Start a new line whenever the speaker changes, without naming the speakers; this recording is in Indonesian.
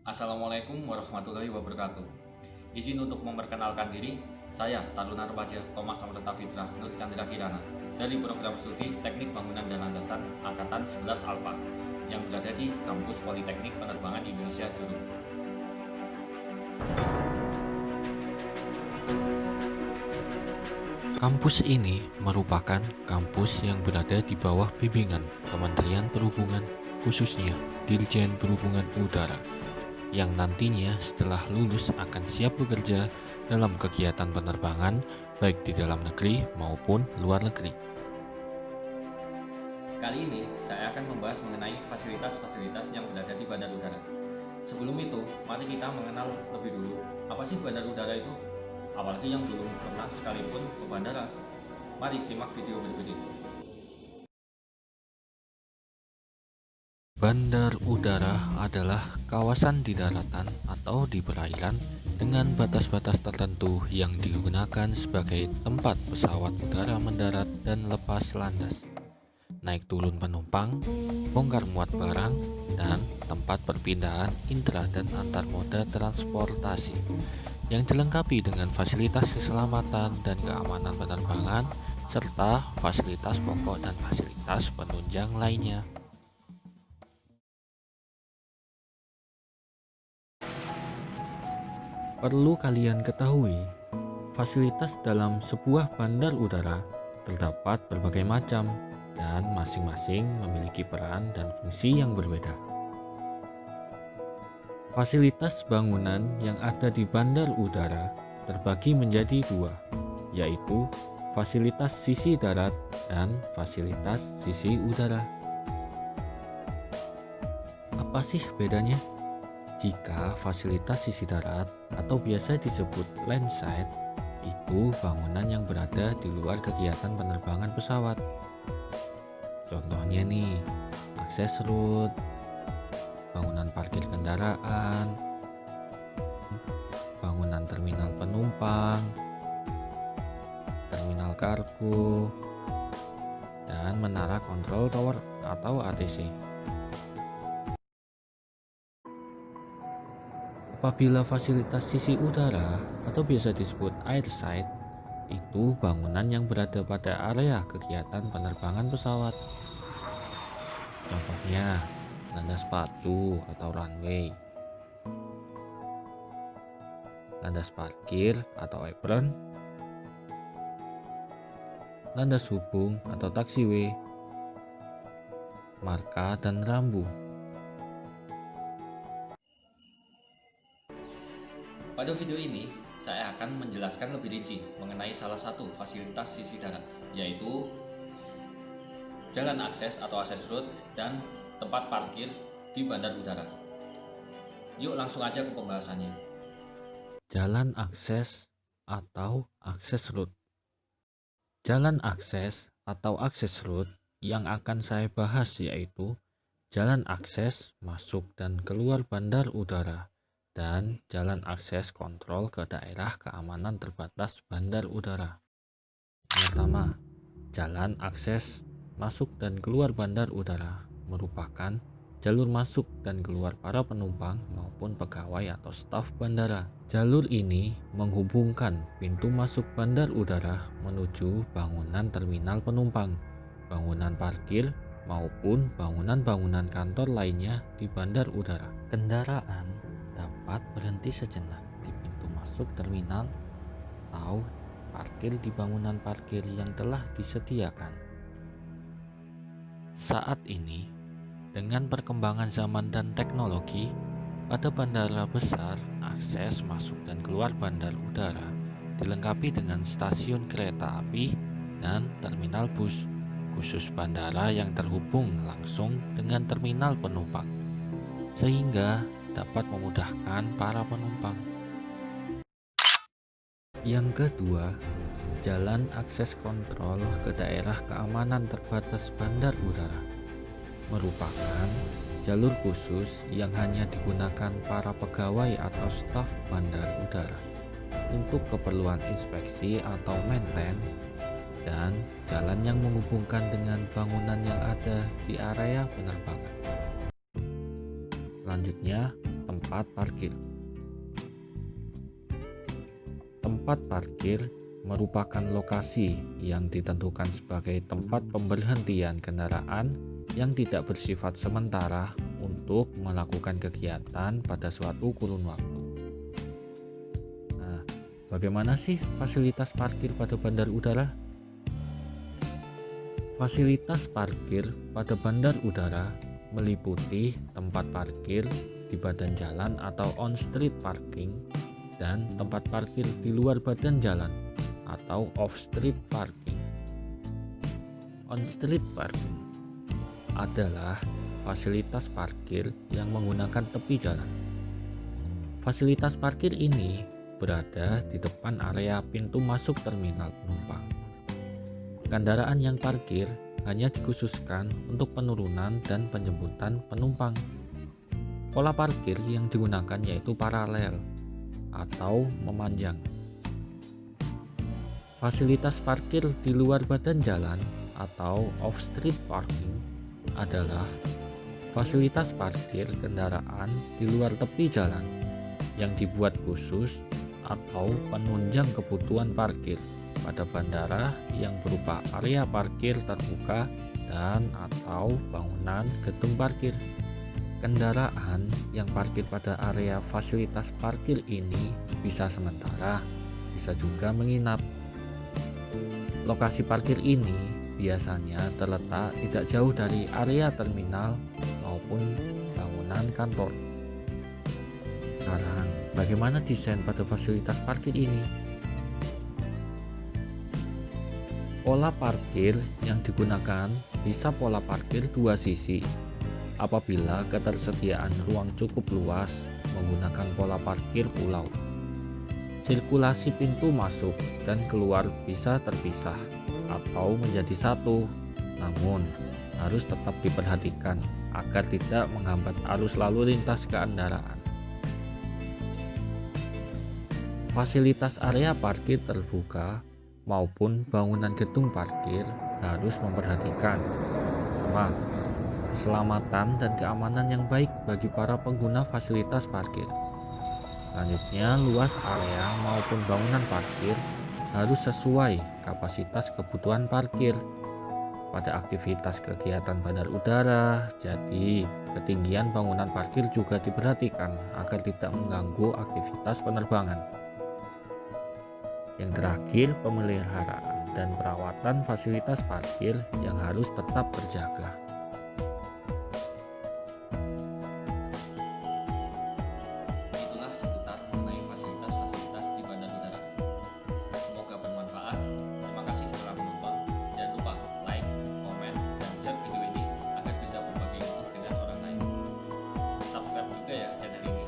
Assalamualaikum warahmatullahi wabarakatuh. Izin untuk memperkenalkan diri, saya Taruna Remaja Thomas Amrata Fitrah Nur Chandra Kirana dari program studi Teknik Bangunan dan Landasan Angkatan 11 Alfa yang berada di Kampus Politeknik Penerbangan Indonesia Juru.
Kampus ini merupakan kampus yang berada di bawah bimbingan Kementerian Perhubungan, khususnya Dirjen Perhubungan Udara, yang nantinya setelah lulus akan siap bekerja dalam kegiatan penerbangan baik di dalam negeri maupun luar negeri.
Kali ini saya akan membahas mengenai fasilitas-fasilitas yang berada di bandar udara. Sebelum itu, mari kita mengenal lebih dulu apa sih bandar udara itu? Apalagi yang belum pernah sekalipun ke bandara. Mari simak video berikut ini.
Bandar udara adalah kawasan di daratan atau di perairan dengan batas-batas tertentu yang digunakan sebagai tempat pesawat udara mendarat dan lepas landas, naik turun penumpang, bongkar muat barang, dan tempat perpindahan intra dan antar moda transportasi yang dilengkapi dengan fasilitas keselamatan dan keamanan penerbangan serta fasilitas pokok dan fasilitas penunjang lainnya. Perlu kalian ketahui, fasilitas dalam sebuah bandar udara terdapat berbagai macam dan masing-masing memiliki peran dan fungsi yang berbeda. Fasilitas bangunan yang ada di bandar udara terbagi menjadi dua, yaitu fasilitas sisi darat dan fasilitas sisi udara. Apa sih bedanya? Jika fasilitas sisi darat atau biasa disebut landside itu bangunan yang berada di luar kegiatan penerbangan pesawat. Contohnya nih, akses route, bangunan parkir kendaraan, bangunan terminal penumpang, terminal kargo, dan menara kontrol tower atau ATC. Apabila fasilitas sisi udara atau biasa disebut airside itu bangunan yang berada pada area kegiatan penerbangan pesawat. Contohnya, landas pacu atau runway, landas parkir atau apron, landas hubung atau taxiway, marka dan rambu.
Pada video ini, saya akan menjelaskan lebih rinci mengenai salah satu fasilitas sisi darat, yaitu jalan akses atau akses road dan tempat parkir di bandar udara. Yuk langsung aja ke pembahasannya.
Jalan akses atau akses route. Jalan akses atau akses route yang akan saya bahas yaitu jalan akses masuk dan keluar bandar udara dan jalan akses kontrol ke daerah keamanan terbatas bandar udara. Pertama, jalan akses masuk dan keluar bandar udara merupakan jalur masuk dan keluar para penumpang maupun pegawai atau staf bandara. Jalur ini menghubungkan pintu masuk bandar udara menuju bangunan terminal penumpang, bangunan parkir, maupun bangunan-bangunan kantor lainnya di bandar udara. Kendaraan dapat berhenti sejenak di pintu masuk terminal atau parkir di bangunan parkir yang telah disediakan. Saat ini, dengan perkembangan zaman dan teknologi, pada bandara besar, akses masuk dan keluar bandar udara dilengkapi dengan stasiun kereta api dan terminal bus khusus bandara yang terhubung langsung dengan terminal penumpang, sehingga dapat memudahkan para penumpang. Yang kedua, jalan akses kontrol ke daerah keamanan terbatas bandar udara merupakan jalur khusus yang hanya digunakan para pegawai atau staf bandar udara untuk keperluan inspeksi atau maintenance dan jalan yang menghubungkan dengan bangunan yang ada di area penerbangan. Selanjutnya, tempat parkir. Tempat parkir merupakan lokasi yang ditentukan sebagai tempat pemberhentian kendaraan yang tidak bersifat sementara untuk melakukan kegiatan pada suatu kurun waktu. Nah, bagaimana sih fasilitas parkir pada bandar udara? Fasilitas parkir pada bandar udara meliputi tempat parkir di badan jalan atau on-street parking dan tempat parkir di luar badan jalan atau off-street parking. On-street parking adalah fasilitas parkir yang menggunakan tepi jalan. Fasilitas parkir ini berada di depan area pintu masuk terminal penumpang. Kendaraan yang parkir hanya dikhususkan untuk penurunan dan penjemputan penumpang. Pola parkir yang digunakan yaitu paralel atau memanjang. Fasilitas parkir di luar badan jalan atau off-street parking adalah fasilitas parkir kendaraan di luar tepi jalan yang dibuat khusus atau penunjang kebutuhan parkir pada bandara yang berupa area parkir terbuka dan atau bangunan gedung parkir. Kendaraan yang parkir pada area fasilitas parkir ini bisa sementara, bisa juga menginap. Lokasi parkir ini biasanya terletak tidak jauh dari area terminal maupun bangunan kantor. Sekarang, bagaimana desain pada fasilitas parkir ini? Pola parkir yang digunakan bisa pola parkir dua sisi. Apabila ketersediaan ruang cukup luas, menggunakan pola parkir pulau. Sirkulasi pintu masuk dan keluar bisa terpisah atau menjadi satu, namun harus tetap diperhatikan agar tidak menghambat arus lalu lintas kendaraan. Fasilitas area parkir terbuka maupun bangunan gedung parkir harus memperhatikan keselamatan dan keamanan yang baik bagi para pengguna fasilitas parkir. Selanjutnya, luas area maupun bangunan parkir harus sesuai kapasitas kebutuhan parkir pada aktivitas kegiatan bandar udara. Jadi, ketinggian bangunan parkir juga diperhatikan agar tidak mengganggu aktivitas penerbangan. Yang terakhir, pemeliharaan dan perawatan fasilitas parkir yang harus tetap terjaga.
Itulah seputar mengenai fasilitas-fasilitas di bandar udara. Semoga bermanfaat. Terima kasih telah menonton. Jangan lupa like, komen, dan share video ini agar bisa berbagi ilmu dengan orang lain. Subscribe juga ya channel ini.